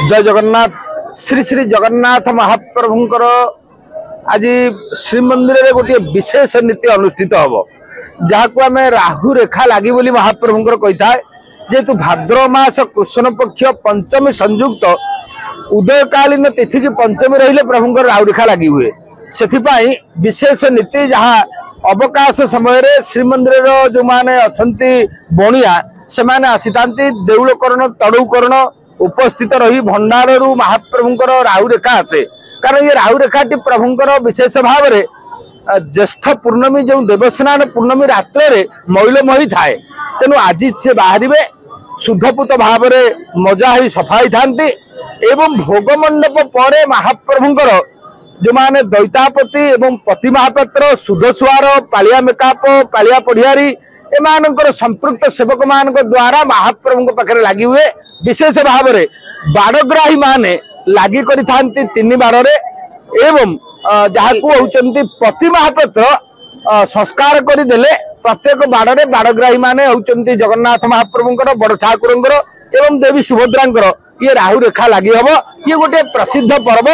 जय जगन्नाथ। श्री श्री जगन्नाथ महाप्रभुंकर आज श्रीमंदिर रे गोटे विशेष नीति अनुष्ठित हम जहाँ को आम राहु रेखा लगी बोली महाप्रभुंकर कही था जेहेतु भाद्र मास कृष्ण पक्ष पंचमी संयुक्त उदयकालीन तिथि की पंचमी रहिले प्रभुंकर राहु रेखा लगी हुए से विशेष नीति जहाँ अवकाश समय रे श्रीमंदिर जो माने अछंती बणिया से माने आसीतांती देउलकरण तड़ौकरण उपस्थित रही भंडार रु महाप्रभुंकर राहु रेखा आसे कारण ये राहु रेखाटी प्रभुंकर विशेष भाव में ज्येष्ठ पूर्णमी जो देवस्नान पूर्णमी रात्रे मैलमही थाए तेणु आज से बाहर शुद्धपूत भाव में मजा ही सफाई थांती एवं भोग मंडप पर महाप्रभुंकर जो माने दैतापति एवं पति महापात्र सुधस्वार पालिया मेकाप पालिया पढ़ियारी एमानकर संपृक्त सेवक मान द्वारा महाप्रभु पाखे लगी हुए विशेष भाव में बाड़ग्राही माने लगी करी तीन बाड़े एवं जहाँ होचंती पति महापात्र संस्कार करदेले प्रत्येक बाड़े बाड़ग्राही माने होचंती जगन्नाथ महाप्रभुंकर बड़ ठाकुरंकर एवं देवी सुभद्रांकर ये राहु रेखा लगी हम ये गोटे प्रसिद्ध पर्व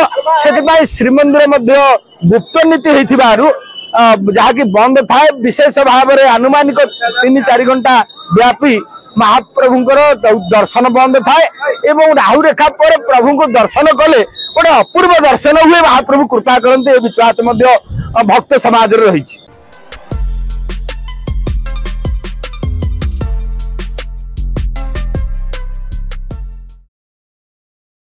से श्रीमंदिर मध्य गुप्त नीति होइथिबारु जहाँकि बंद थाए विशेष भाव में आनुमानिक 3-4 घंटा व्यापी महाप्रभुंकर दर्शन बंद थाए एवं राहु रेखा पर प्रभु को दर्शन कले गोटे अपूर्व दर्शन हुए महाप्रभु कृपा करते विश्वास भक्त समाज रही।